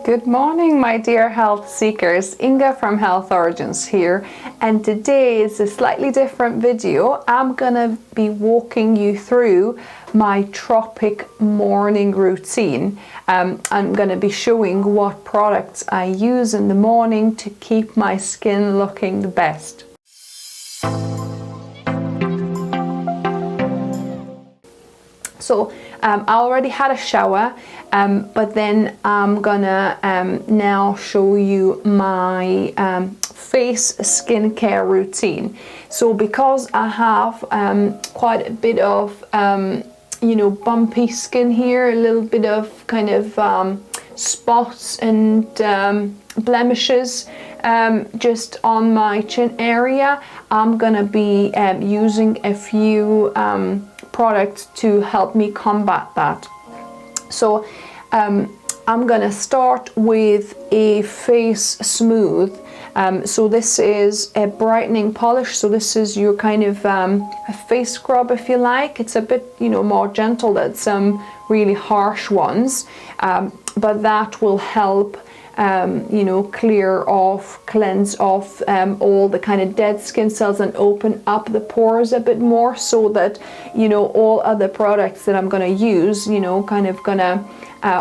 Good morning, my dear health seekers. Inga from Health Origins here, and today is a slightly different video. I'm gonna be walking you through my Tropic morning routine. I'm gonna be showing what products I use in the morning to keep my skin looking the best. So I already had a shower, but then I'm gonna now show you my face skincare routine. So because I have quite a bit of bumpy skin here, a little bit of kind of spots and blemishes just on my chin area, I'm gonna be using a few products to help me combat that. So I'm gonna start with a face smooth. So this is a brightening polish, so this is your kind of a face scrub, if you like. It's a bit more gentle than some really harsh ones, but that will help clear off, cleanse off all the kind of dead skin cells and open up the pores a bit more, so that all other products that I'm gonna use kind of gonna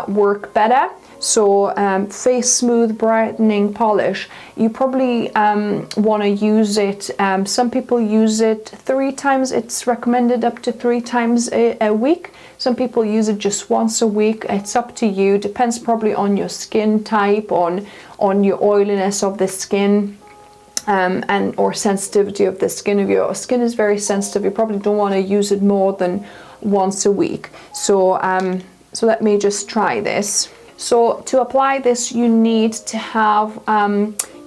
work better. So face smooth brightening polish, you probably want to use it, some people use it 3 times, it's recommended up to 3 times a week. Some people use it just once a week. It's up to you, depends probably on your skin type, on your oiliness of the skin, and or sensitivity of the skin. If your skin is very sensitive, you probably don't want to use it more than once a week. So so let me just try this. So to apply this, you need to have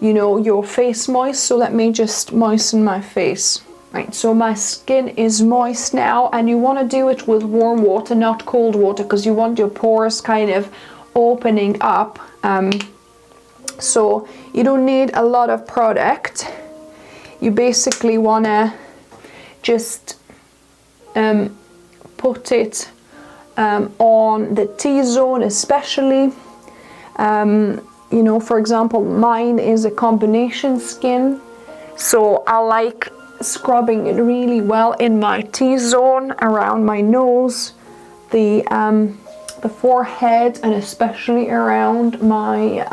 your face moist. So let me just moisten my face. Right, so my skin is moist now, and you want to do it with warm water, not cold water, because you want your pores kind of opening up. So you don't need a lot of product. You basically want to just put it on the T-zone especially. For example, mine is a combination skin, so I like scrubbing it really well in my T-zone, around my nose, the forehead, and especially around my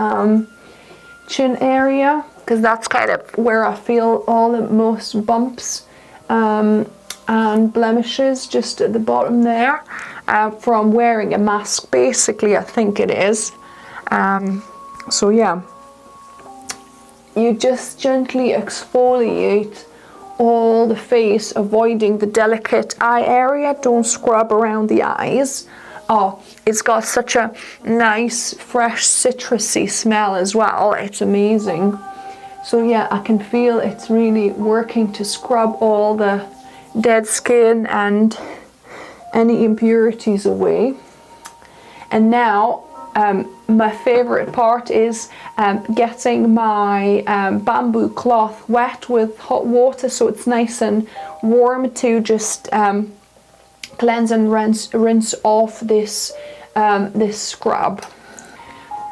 chin area, because that's kind of where I feel all the most bumps and blemishes, just at the bottom there, from wearing a mask, basically, I think it is. So yeah, you just gently exfoliate all the face, avoiding the delicate eye area. Don't scrub around the eyes. Oh, it's got such a nice fresh citrusy smell as well. It's amazing. So yeah, I can feel it's really working to scrub all the dead skin and any impurities away. And now my favorite part is getting my bamboo cloth wet with hot water, so it's nice and warm, to just cleanse and rinse off this this scrub.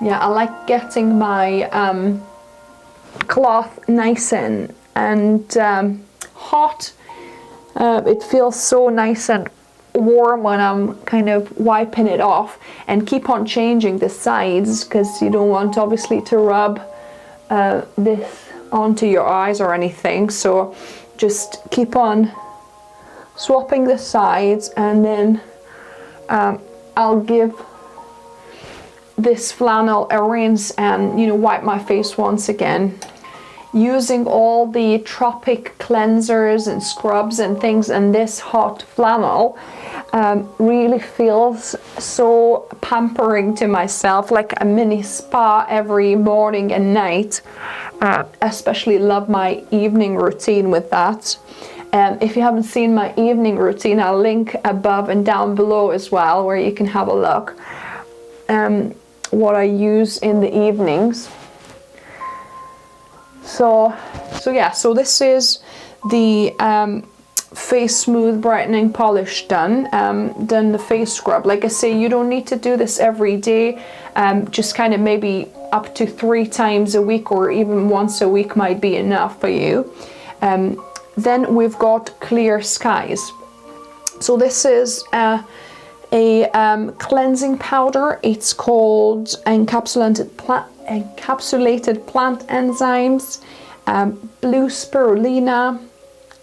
Yeah, I like getting my cloth nice and hot. It feels so nice and warm when I'm kind of wiping it off, and keep on changing the sides, because you don't want obviously to rub this onto your eyes or anything. So just keep on swapping the sides, and then I'll give this flannel a rinse and wipe my face once again. Using all the Tropic cleansers and scrubs and things, and this hot flannel really feels so pampering to myself, like a mini spa every morning and night. Especially love my evening routine with that. If you haven't seen my evening routine, I'll link above and down below as well, where you can have a look what I use in the evenings. So yeah, so this is the face smooth brightening polish done, then the face scrub. Like I say, you don't need to do this every day, just kind of maybe up to 3 times a week, or even once a week might be enough for you. Then we've got Clear Skies. So this is a cleansing powder. It's called encapsulated plant enzymes, blue spirulina,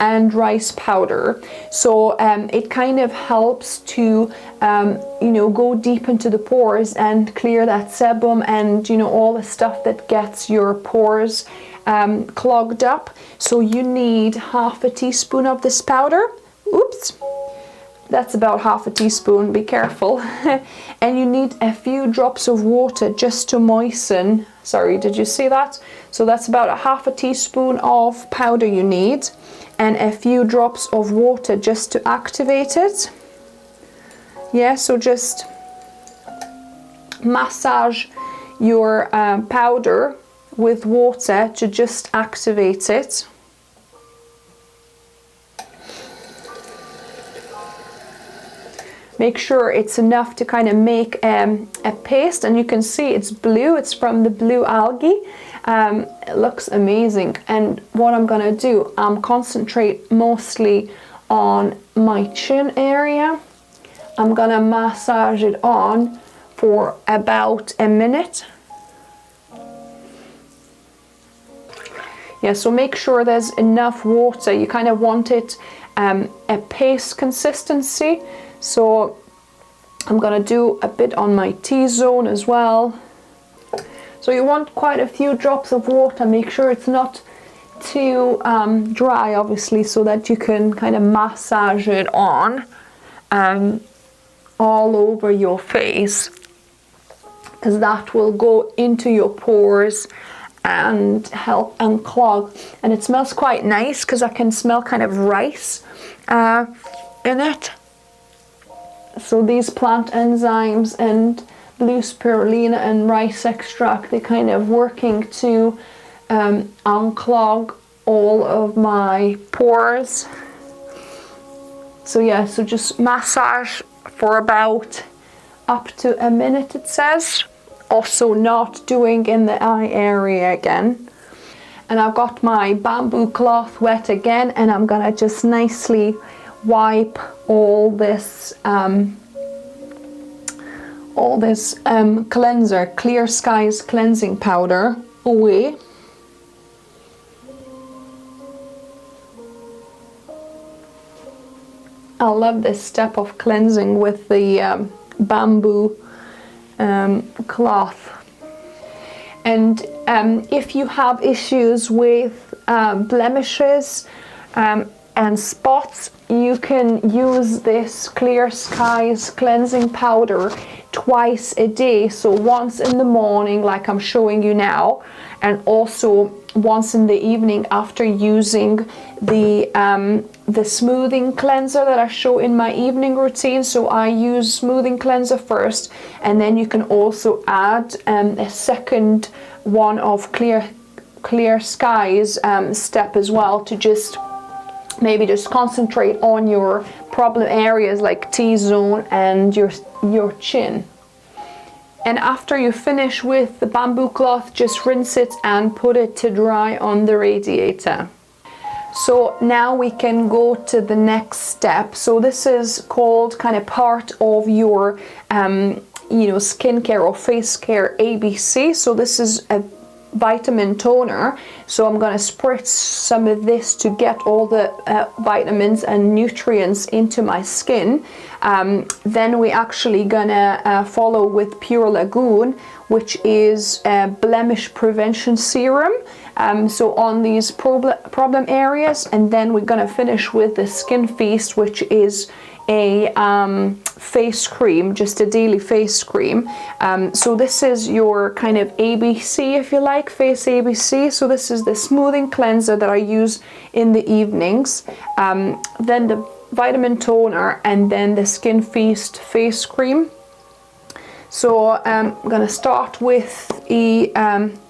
and rice powder. So it kind of helps to go deep into the pores and clear that sebum and all the stuff that gets your pores clogged up. So you need half a teaspoon of this powder. Oops, that's about half a teaspoon, be careful. And you need a few drops of water just to moisten. Sorry, did you see that? So that's about a half a teaspoon of powder you need, and a few drops of water just to activate it. Yeah, so just massage your powder with water to just activate it. Make sure it's enough to kind of make a paste, and you can see it's blue. It's from the blue algae. It looks amazing. And what I'm gonna do, concentrate mostly on my chin area. I'm gonna massage it on for about a minute. Yeah, so make sure there's enough water. You kind of want it a paste consistency. So I'm gonna do a bit on my T-zone as well. So you want quite a few drops of water. Make sure it's not too dry, obviously, so that you can kind of massage it on all over your face, because that will go into your pores and help unclog. And it smells quite nice because I can smell kind of rice in it. So these plant enzymes and blue spirulina and rice extract, they're kind of working to unclog all of my pores. So yeah, so just massage for about up to a minute, it says. Also not doing in the eye area again. And I've got my bamboo cloth wet again, and I'm gonna just nicely wipe all this cleanser, Clear Skies cleansing powder away. I love this step of cleansing with the bamboo cloth. And if you have issues with blemishes and spots, you can use this Clear Skies cleansing powder twice a day. So once in the morning, like I'm showing you now, and also once in the evening after using the smoothing cleanser that I show in my evening routine. So I use smoothing cleanser first, and then you can also add a second one of Clear Skies step as well, to just maybe just concentrate on your problem areas like T-zone and your chin. And after you finish with the bamboo cloth, just rinse it and put it to dry on the radiator. So now we can go to the next step. So this is called kind of part of your skincare or face care ABC. So this is a vitamin toner. So I'm going to spritz some of this to get all the vitamins and nutrients into my skin. Then we actually gonna follow with Pure Lagoon, which is a blemish prevention serum. So on these problem areas, and then we're gonna finish with the Skin Feast, which is a face cream, just a daily face cream. So this is your kind of ABC, if you like, face ABC. So this is the smoothing cleanser that I use in the evenings, then the vitamin toner, and then the Skin Feast face cream. So I'm gonna start with a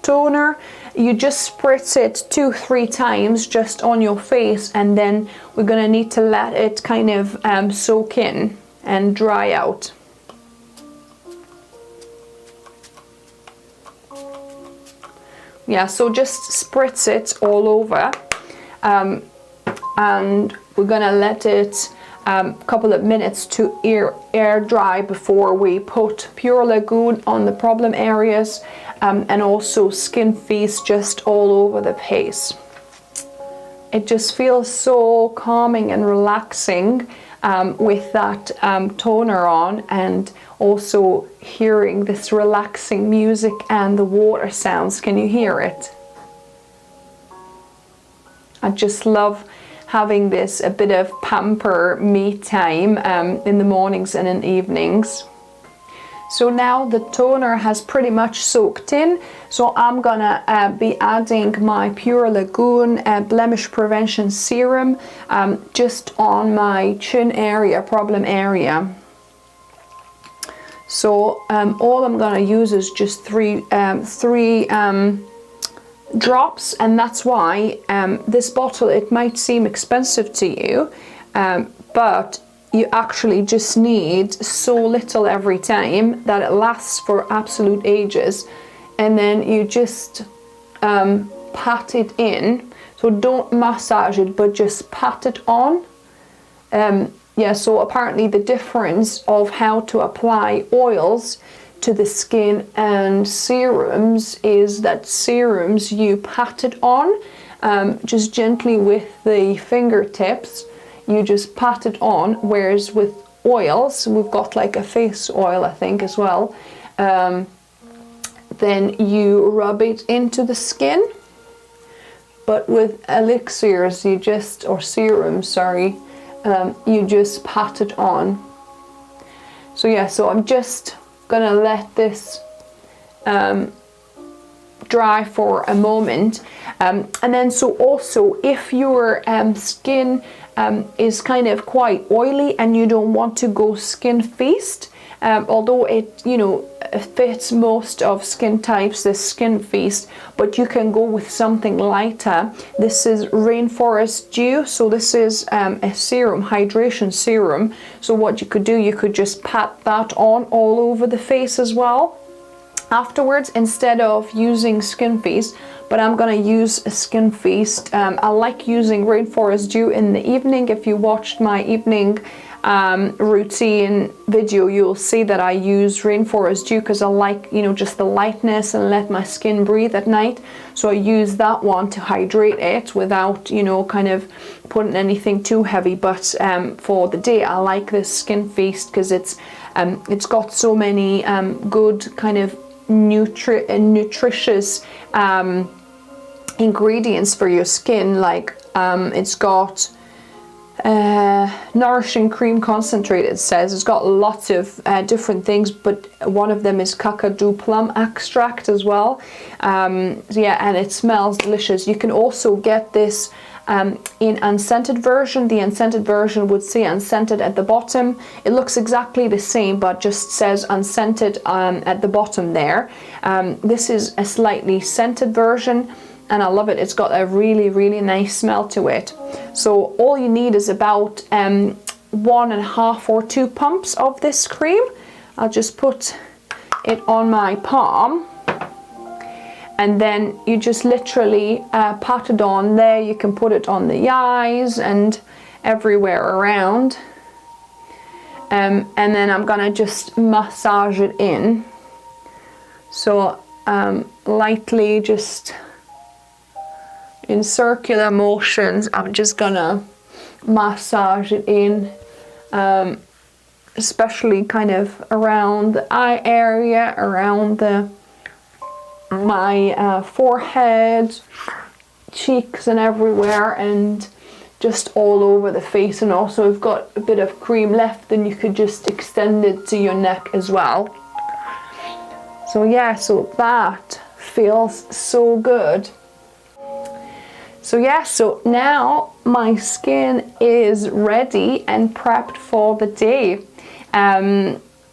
toner. you just spritz it 2-3 times just on your face, and then we're gonna need to let it kind of soak in and dry out. Yeah, so just spritz it all over, and we're gonna let it a couple of minutes to air dry before we put Pure Lagoon on the problem areas, and also Skin Feast just all over the face. It just feels so calming and relaxing with that toner on, and also hearing this relaxing music and the water sounds. Can you hear it? I just love having this a bit of pamper me time in the mornings and in the evenings. So now the toner has pretty much soaked in, so I'm gonna be adding my Pure Lagoon Blemish Prevention Serum just on my chin area, problem area. So all I'm gonna use is just three drops, and that's why this bottle, it might seem expensive to you, but you actually just need so little every time that it lasts for absolute ages. And then you just pat it in, so don't massage it but just pat it on. Yeah, so apparently the difference of how to apply oils to the skin and serums is that serums you pat it on just gently with the fingertips, you just pat it on, whereas with oils, we've got like a face oil I think as well, then you rub it into the skin. But with elixirs you just, or serums, sorry, you just pat it on. So yeah, so I'm just gonna let this dry for a moment, and then so also if your skin is kind of quite oily and you don't want to go Skin Feast, although it, you know, fits most of skin types, this Skin Feast, but you can go with something lighter. This is Rainforest Dew, so this is a serum, hydration serum. So what you could do, you could just pat that on all over the face as well afterwards, instead of using Skin Feast. But I'm gonna use a Skin Feast. I like using Rainforest Dew in the evening. If you watched my evening routine video, you'll see that I use Rainforest Dew because I like, you know, just the lightness and let my skin breathe at night. So I use that one to hydrate it without, you know, kind of putting anything too heavy. But for the day, I like this Skin Feast because it's got so many good kind of nutritious ingredients for your skin. Like it's got nourishing cream concentrate, it says. It's got lots of different things, but one of them is kakadu plum extract as well. So yeah, and it smells delicious. You can also get this in unscented version. The unscented version would say unscented at the bottom. It looks exactly the same but just says unscented at the bottom there. This is a slightly scented version and I love it. It's got a really nice smell to it. So all you need is about 1.5 or 2 pumps of this cream. I'll just put it on my palm, and then you just literally pat it on there. You can put it on the eyes and everywhere around, and then I'm gonna just massage it in. So lightly, just in circular motions, I'm just gonna massage it in, especially kind of around the eye area, around my forehead, cheeks and everywhere, and just all over the face. And also we've got a bit of cream left, and you could just extend it to your neck as well. So yeah, so that feels so good. So yeah, so now my skin is ready and prepped for the day.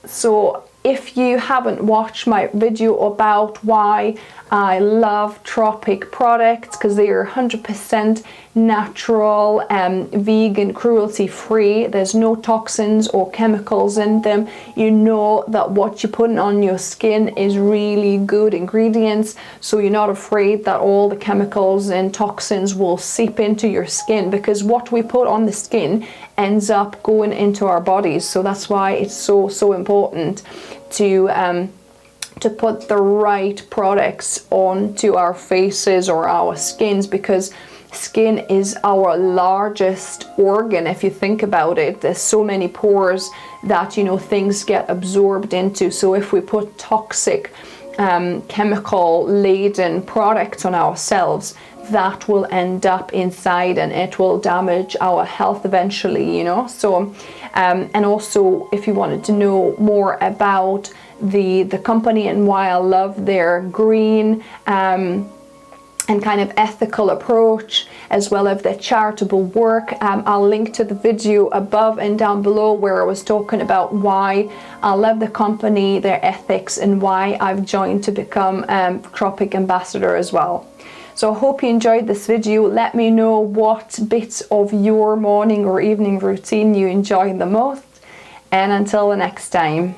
So if you haven't watched my video about why I love Tropic products, because they are 100% natural, vegan, cruelty-free. There's no toxins or chemicals in them. You know that what you're putting on your skin is really good ingredients, so you're not afraid that all the chemicals and toxins will seep into your skin, because what we put on the skin ends up going into our bodies. So that's why it's so important to put the right products onto our faces or our skins, because skin is our largest organ. If you think about it, there's so many pores that, you know, things get absorbed into. So if we put toxic chemical laden products on ourselves, that will end up inside and it will damage our health eventually, you know. So and also, if you wanted to know more about the company and why I love their green and kind of ethical approach, as well as their charitable work, I'll link to the video above and down below where I was talking about why I love the company, their ethics, and why I've joined to become Tropic ambassador as well. So I hope you enjoyed this video. Let me know what bits of your morning or evening routine you enjoy the most, and until the next time.